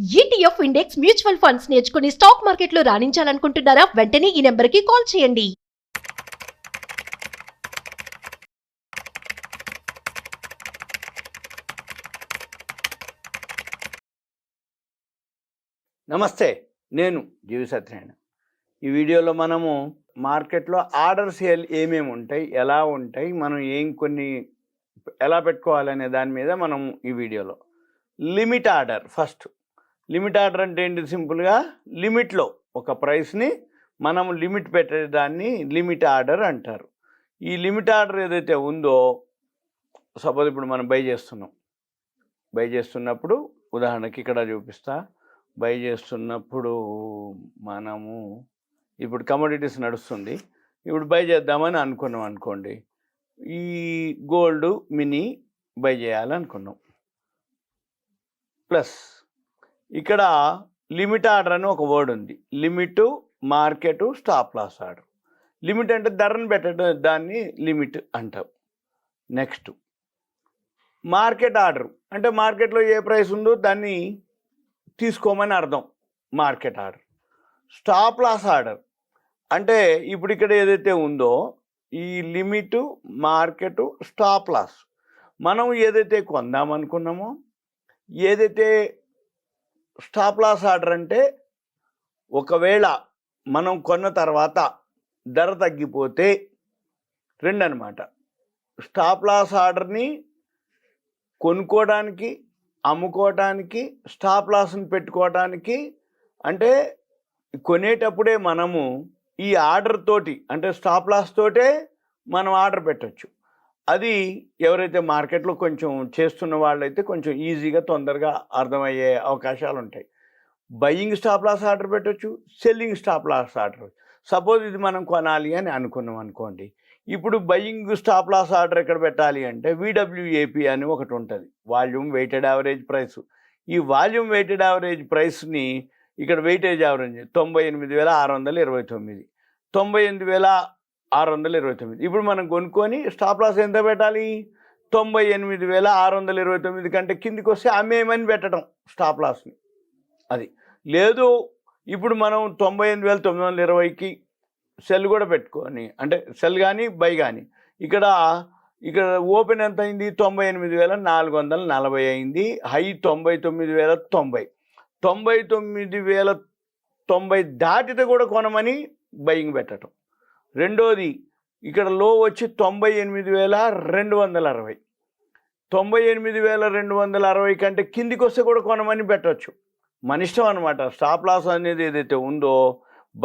ETF index mutual funds నేర్చుకుని stock మార్కెట్లో రాణించాలనుకుంటున్నారా? వెంటనే ఈ నెంబర్కి కాల్ చేయండి. నమస్తే, నేను జీవి సత్యనారాయణ. ఈ వీడియోలో మనము మార్కెట్లో ఆర్డర్ సేల్ ఏమేమి ఉంటాయి, ఎలా ఉంటాయి, మనం కొన్ని ఎలా పెట్టుకోవాలనే దాని మీద మనం ఈ వీడియోలో limit order. First limit order అంటే ఏంటి? సింపుల్గా లిమిట్లో ఒక ప్రైస్ని మనం లిమిట్ పెట్టేదాన్ని లిమిట్ ఆర్డర్ అంటారు. ఈ లిమిట్ ఆర్డర్ ఏదైతే ఉందో, సపోజ్ ఇప్పుడు మనం బై చేస్తున్నప్పుడు ఉదాహరణకి ఇక్కడ చూపిస్తా. బై చేస్తున్నప్పుడు మనము ఇప్పుడు కమోడిటీస్ నడుస్తుంది, ఇప్పుడు బై చేద్దామని అనుకున్నాం అనుకోండి. ఈ గోల్డ్ మినీ బై చేయాలనుకున్నాం. ప్లస్ ఇక్కడ లిమిట్ ఆర్డర్ అని ఒక వర్డ్ ఉంది. Limit, market, stop loss order. Limit అంటే ధరను పెట్టడం, దాన్ని లిమిట్ అంటాం. నెక్స్ట్ మార్కెట్ ఆర్డర్ అంటే మార్కెట్లో ఏ ప్రైస్ ఉందో దాన్ని తీసుకోమని అర్థం, market order. Stop loss order అంటే ఇప్పుడు ఇక్కడ ఏదైతే ఉందో ఈ లిమిట్, మార్కెట్, స్టాప్ లాస్, మనం ఏదైతే కొందామనుకున్నామో, ఏదైతే స్టాప్ లాస్ ఆర్డర్ అంటే ఒకవేళ మనం కొన్న తర్వాత ధర తగ్గిపోతే, రెండు అనమాట. స్టాప్ లాస్ ఆర్డర్ని కొనుక్కోవడానికి, అమ్ముకోవడానికి, స్టాప్ లాస్ని పెట్టుకోవడానికి. అంటే కొనేటప్పుడే మనము ఈ ఆర్డర్ తోటి, అంటే స్టాప్ లాస్ తోటే మనం ఆర్డర్ పెట్టచ్చు. అది ఎవరైతే మార్కెట్లో కొంచెం చేస్తున్న వాళ్ళైతే కొంచెం ఈజీగా తొందరగా అర్థమయ్యే అవకాశాలు ఉంటాయి. బయ్యింగ్ స్టాప్ లాస్ ఆర్డర్ పెట్టచ్చు, selling stop loss order. Suppose ఇది మనం కొనాలి అని అనుకున్నాం అనుకోండి. ఇప్పుడు బయ్యింగ్ స్టాప్ లాస్ ఆర్డర్ ఎక్కడ పెట్టాలి అంటే విడబ్ల్యూఏపి అని ఒకటి ఉంటుంది, వాల్యూమ్ వెయిటెడ్ యావరేజ్ ప్రైస్. ఈ వాల్యూమ్ వెయిటెడ్ యావరేజ్ ప్రైస్ని ఇక్కడ వెయిటేజ్ యావరేజ్ 98,629, 98,629. ఇప్పుడు మనం కొనుక్కొని స్టాప్ లాస్ ఎంత పెట్టాలి? 98,629 కంటే కిందికి వస్తే అమ్మేయమని పెట్టడం స్టాప్ లాస్ని. అది లేదు, ఇప్పుడు మనం 98,920కి సెల్ కూడా పెట్టుకొని, అంటే సెల్ కానీ బై కానీ, ఇక్కడ ఓపెన్ ఎంత అయింది? 98,440 అయింది. హై 99,090. 99,090 దాటితే కూడా కొనమని బయింగ్ పెట్టడం. రెండోది ఇక్కడ లో వచ్చి 98,260. 98,260 కంటే కిందికి వస్తే కూడా కొనమని పెట్టవచ్చు. మన ఇష్టం అనమాట. స్టాప్ లాస్ అనేది ఏదైతే ఉందో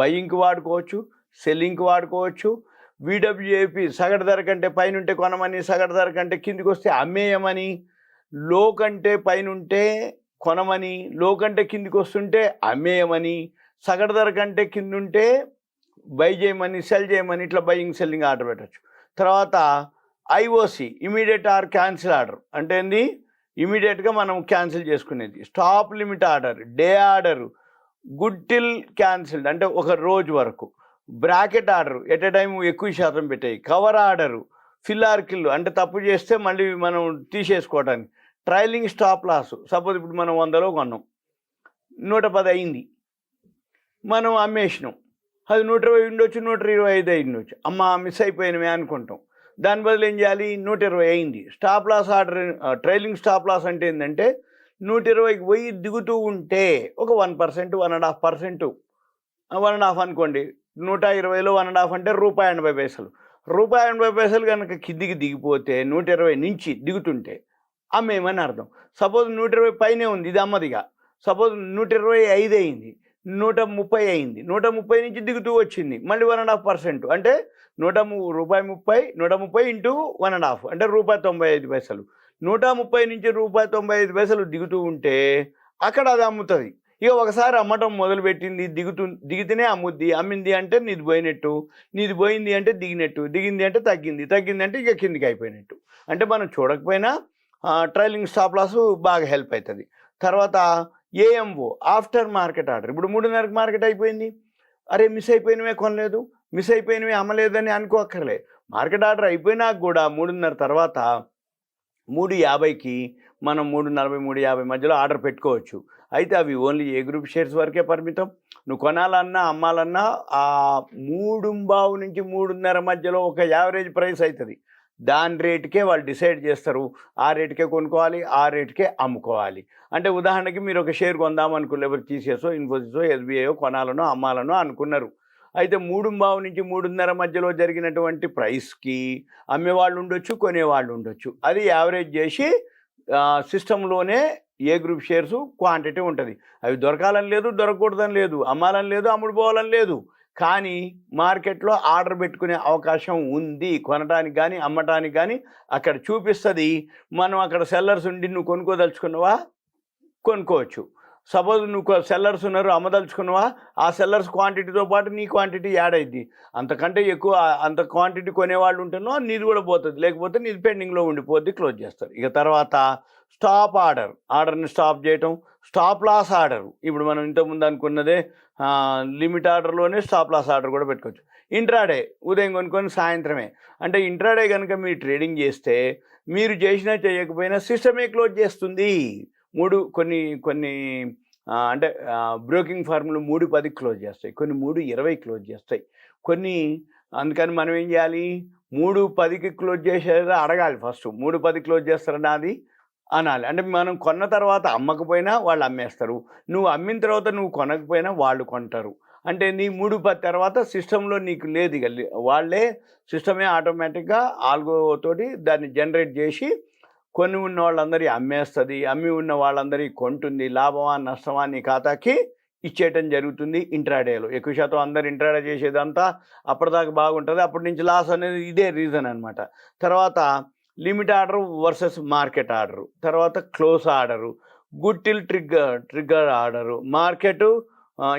బయింగ్కి వాడుకోవచ్చు, సెల్లింగ్కి వాడుకోవచ్చు. విడబ్ల్యూఏపి సగటు ధర కంటే పైన ఉంటే కొనమని, సగటు ధర కంటే కిందికి వస్తే అమ్మేయమని, లో కంటే పైన ఉంటే కొనమని, లో కంటే కిందికి వస్తుంటే అమ్మేయమని, సగటు ధర కంటే కింద ఉంటే బై చేయమని, సెల్ చేయమని, ఇట్లా బయింగ్ సెల్లింగ్ ఆర్డర్ పెట్టచ్చు. తర్వాత IOC, immediate or cancel order అంటే ఏంది? ఇమీడియట్గా మనం క్యాన్సిల్ చేసుకునేది. Stop limit order, day order, good till cancelled అంటే ఒక రోజు వరకు. Bracket order at a time ఎక్కువ శాతం పెట్టాయి. Cover order, fill or kill అంటే తప్పు చేస్తే మళ్ళీ మనం తీసేసుకోవడానికి. ట్రైలింగ్ స్టాప్ లాస్, సపోజ్ ఇప్పుడు మనం 100లో కొన్నాం, 110 అయింది, మనం అమ్మేసినాం. అది 120 ఉండొచ్చు, 125 అయిండొచ్చు. అమ్మ మిస్ అయిపోయినమే అనుకుంటాం. దాని బదులు ఏం చేయాలి? 120 అయింది. Stop loss order, trailing stop loss అంటే ఏంటంటే 120కి పోయి దిగుతూ ఉంటే ఒక 1%, 1.5%, 1.5 అనుకోండి. 120లో 1.5 అంటే ₹1.80. ₹1.80 కనుక కిందికి దిగిపోతే 120 నుంచి దిగుతుంటే అమ్మేమని అర్థం. సపోజ్ 120 పైనే ఉంది, ఇది అమ్మదిగా. సపోజ్ 125 అయింది, 130 అయింది, 130 నుంచి దిగుతూ వచ్చింది, మళ్ళీ 1.5% అంటే ₹130 ఇంటూ 1.5 అంటే ₹1.95. 130 నుంచి ₹1.95 దిగుతూ ఉంటే అక్కడ అది అమ్ముతుంది. ఇక ఒకసారి అమ్మటం మొదలుపెట్టింది, దిగితేనే అమ్ముద్ది. అమ్మింది అంటే నీది పోయినట్టు, నీది పోయింది అంటే దిగినట్టు, దిగింది అంటే తగ్గింది అంటే ఇక కిందికి అయిపోయినట్టు. అంటే మనం చూడకపోయినా ట్రైలింగ్ స్టాప్ లాస్ బాగా హెల్ప్ అవుతుంది. తర్వాత ఏఎంఓ, ఆఫ్టర్ మార్కెట్ ఆర్డర్. ఇప్పుడు 3:30కి మార్కెట్ అయిపోయింది, అరే మిస్ అయిపోయినవే కొనలేదు, మిస్ అయిపోయినవే అమ్మలేదని అనుకోక్కర్లే. మార్కెట్ ఆర్డర్ అయిపోయినాక కూడా 3:30 తర్వాత 3:50కి మనం 3.40 3.50 మధ్యలో ఆర్డర్ పెట్టుకోవచ్చు. అయితే అవి ఓన్లీ ఏ గ్రూప్ షేర్స్ వరకే పరిమితం. నువ్వు కొనాలన్నా అమ్మాలన్నా 3.25 నుంచి 3.5 మధ్యలో ఒక యావరేజ్ ప్రైస్ అవుతుంది. దాని రేటుకే వాళ్ళు డిసైడ్ చేస్తారు. ఆ రేటుకే కొనుక్కోవాలి, ఆ రేటుకే అమ్ముకోవాలి. అంటే ఉదాహరణకి మీరు ఒక షేర్ కొందామనుకో, లేకపోతే టీసీఎస్ఓ, ఇన్ఫోసిసో, ఎస్బీఐయో కొనాలనో అమ్మాలనో అనుకున్నారు. అయితే 3.25 నుంచి 3.5 మధ్యలో జరిగినటువంటి ప్రైస్కి అమ్మేవాళ్ళు ఉండొచ్చు, కొనేవాళ్ళు ఉండొచ్చు. అది యావరేజ్ చేసి సిస్టంలోనే ఏ గ్రూప్ షేర్స్ క్వాంటిటీ ఉంటుంది. అవి దొరకాలని లేదు, దొరకకూడదని లేదు, అమ్మాలని లేదు, అమ్ముడుపోవాలని లేదు. కానీ మార్కెట్లో ఆర్డర్ పెట్టుకునే అవకాశం ఉంది. కొనడానికి కానీ అమ్మటానికి కానీ అక్కడ చూపిస్తుంది. మనం అక్కడ సెల్లర్స్ ఉండి నువ్వు కొనుక్కోదలుచుకున్నావా, కొనుక్కోవచ్చు. సపోజ్ నువ్వు సెల్లర్స్ ఉన్నారు, అమ్మదలుచుకున్నావా, ఆ సెల్లర్స్ క్వాంటిటీతో పాటు నీ క్వాంటిటీ యాడ్ అయింది. అంతకంటే ఎక్కువ అంత క్వాంటిటీ కొనేవాళ్ళు ఉంటేనో నీది కూడా పోతుంది, లేకపోతే నీది పెండింగ్లో ఉండిపోద్ది, క్లోజ్ చేస్తారు. ఇక తర్వాత స్టాప్ ఆర్డర్ని స్టాప్ చేయటం, స్టాప్ లాస్ ఆర్డర్. ఇప్పుడు మనం ఇంతకుముందు అనుకున్నదే లిమిట్ ఆర్డర్లోనే స్టాప్ లాస్ ఆర్డర్ కూడా పెట్టుకోవచ్చు. ఇంట్రాడే ఉదయం కొనుక్కొని సాయంత్రమే. అంటే ఇంట్రాడే కనుక మీరు ట్రేడింగ్ చేస్తే మీరు చేసినా చేయకపోయినా సిస్టమే క్లోజ్ చేస్తుంది. కొన్ని అంటే బ్రోకింగ్ ఫార్ములు 3:10 క్లోజ్ చేస్తాయి, కొన్ని 3:20 క్లోజ్ చేస్తాయి, కొన్ని. అందుకని మనం ఏం చేయాలి, 3:10కి క్లోజ్ చేసేది అడగాలి ఫస్ట్. 3:10 క్లోజ్ చేస్తారని అది అనాలి. అంటే మనం కొన్న తర్వాత అమ్మకపోయినా వాళ్ళు అమ్మేస్తారు, నువ్వు అమ్మిన తర్వాత నువ్వు కొనకపోయినా వాళ్ళు కొంటారు. అంటే నీ 3:10 తర్వాత సిస్టంలో నీకు లేదు, ఇక వాళ్ళే సిస్టమే ఆటోమేటిక్గా ఆల్గోతోటి దాన్ని జనరేట్ చేసి కొని ఉన్న వాళ్ళందరి అమ్మేస్తుంది, అమ్మి ఉన్న వాళ్ళందరి కొంటుంది. లాభమా నష్టమా నీ ఖాతాకి ఇచ్చేయటం జరుగుతుంది ఇంట్రాడేలో. ఎక్కువ శాతం అందరు ఇంట్రాడే చేసేదంతా అప్పటిదాకా బాగుంటుంది, అప్పటి నుంచి లాస్ అనేది ఇదే రీజన్ అనమాట. తర్వాత limit order versus market order, తర్వాత close order, good till trigger order, market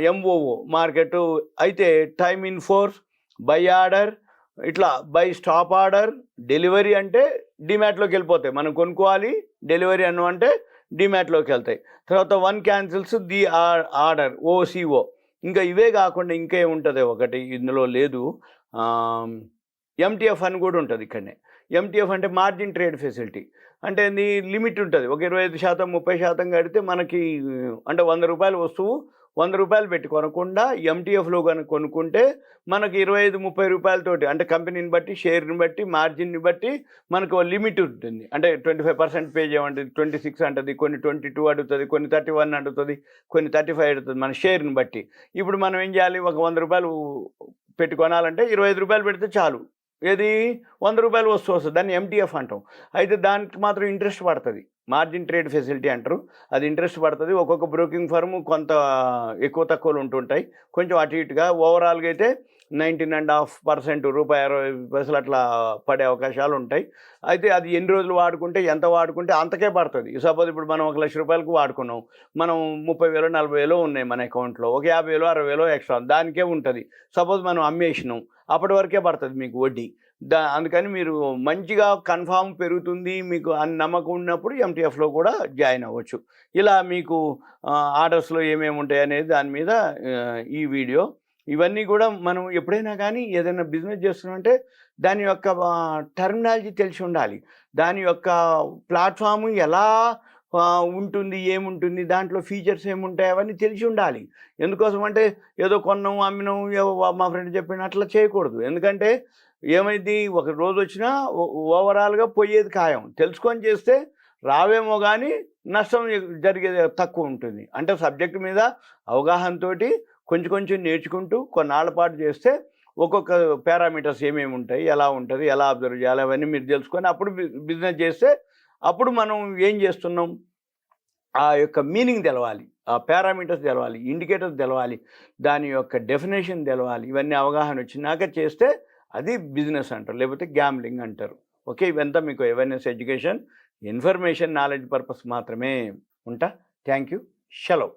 M O O market అయితే time in force, buy order, ఇట్లా బై స్టాప్ ఆర్డర్, డెలివరీ అంటే డిమాట్లోకి వెళ్ళిపోతాయి. మనం కొనుక్కోవాలి, డెలివరీ అంటే డిమాట్లోకి వెళ్తాయి. తర్వాత వన్ క్యాన్సిల్స్ ది ఆర్డర్, ఓసిఓ. ఇంకా ఇవే కాకుండా ఇంకా ఏముంటుంది ఒకటి ఇందులో లేదు, ఎంటీఎఫ్ అని కూడా ఉంటుంది ఇక్కడనే. ఎంటీఎఫ్ అంటే మార్జిన్ ట్రేడ్ ఫెసిలిటీ. అంటే నీ లిమిట్ ఉంటుంది, ఒక 25% 30% కడితే మనకి, అంటే 100 రూపాయల వస్తువు 100 రూపాయలు పెట్టి కొనకుండా ఎంటీఎఫ్లో కనుక కొనుక్కుంటే మనకి 25-30 రూపాయలతోటి, అంటే కంపెనీని బట్టి, షేర్ని బట్టి, మార్జిన్ని బట్టి మనకు లిమిట్ ఉంటుంది. అంటే 25% పే చేయమంటుంది, 26 అంటుంది, కొన్ని 22 అడుగుతుంది, కొన్ని 31 అడుగుతుంది, కొన్ని 35 అడుగుతుంది, మన షేర్ని బట్టి. ఇప్పుడు మనం ఏం చేయాలి, ఒక 100 రూపాయలు పెట్టి కొనాలంటే 25 రూపాయలు పెడితే చాలు, ఏది 100 రూపాయలు వస్తువు వస్తుంది, దాన్ని ఎంటీఎఫ్ అంటాం. అయితే దానికి మాత్రం ఇంట్రెస్ట్ పడుతుంది, మార్జిన్ ట్రేడ్ ఫెసిలిటీ అంటారు, అది ఇంట్రెస్ట్ పడుతుంది. ఒక్కొక్క బ్రోకింగ్ ఫర్మ్ కొంత ఎక్కువ తక్కువలు ఉంటుంటాయి, కొంచెం అటు ఇటుగా. ఓవరాల్గా అయితే 19.5% ₹0.60 అట్లా పడే అవకాశాలు ఉంటాయి. అయితే అది ఎన్ని రోజులు వాడుకుంటే, ఎంత వాడుకుంటే అంతకే పడుతుంది. సపోజ్ ఇప్పుడు మనం 1,00,000 రూపాయలకు వాడుకున్నాం, మనం 30,000 40,000 ఉన్నాయి మన అకౌంట్లో, ఒక 50,000 60,000 ఎక్స్ట్రా దానికే ఉంటుంది. సపోజ్ మనం అమ్మేసినాం, అప్పటి వరకే పడుతుంది మీకు వడ్డీ. అందుకని మీరు మంచిగా కన్ఫామ్ పెరుగుతుంది మీకు అని నమ్మకం ఉన్నప్పుడు ఎంటీఎఫ్లో కూడా జాయిన్ అవ్వచ్చు. ఇలా మీకు ఆర్డర్స్లో ఏమేమి ఉంటాయి అనేది దాని మీద ఈ వీడియో. ఇవన్నీ కూడా మనం ఎప్పుడైనా కానీ ఏదైనా బిజినెస్ చేస్తున్నామంటే దాని యొక్క టర్మినాలజీ తెలిసి ఉండాలి, దాని యొక్క ప్లాట్ఫామ్ ఎలా ఉంటుంది, ఏముంటుంది, దాంట్లో ఫీచర్స్ ఏముంటాయి, అవన్నీ తెలిసి ఉండాలి. ఎందుకోసం అంటే ఏదో కొన్నాం అమ్మినాం, మా ఫ్రెండ్ చెప్పిన అట్లా చేయకూడదు. ఎందుకంటే ఏమైంది, ఒక రోజు వచ్చినా ఓవరాల్గా పోయేది ఖాయం. తెలుసుకొని చేస్తే రావేమో కానీ నష్టం జరిగేది తక్కువ ఉంటుంది. అంటే సబ్జెక్ట్ మీద అవగాహనతో కొంచెం నేర్చుకుంటూ కొన్నాళ్ళ పాటు చేస్తే ఒక్కొక్క పారామీటర్స్ ఏమేమి ఉంటాయి, ఎలా ఉంటుంది, ఎలా అబ్జర్వ్ చేయాలి, అవన్నీ మీరు తెలుసుకొని అప్పుడు బిజినెస్ చేస్తే అప్పుడు మనం ఏం చేస్తున్నాం ఆ యొక్క మీనింగ్ తెలవాలి, ఆ పారామీటర్స్ తెలవాలి, ఇండికేటర్స్ తెలవాలి, దాని యొక్క డెఫినేషన్ తెలవాలి. ఇవన్నీ అవగాహన వచ్చినాక చేస్తే అది బిజినెస్ అంటారు, లేకపోతే గ్యాంబ్లింగ్ అంటారు. ఓకే, ఇవంతా మీకు awareness, education, information, knowledge purpose మాత్రమే. ఉంటా. Thank you. సెలవు.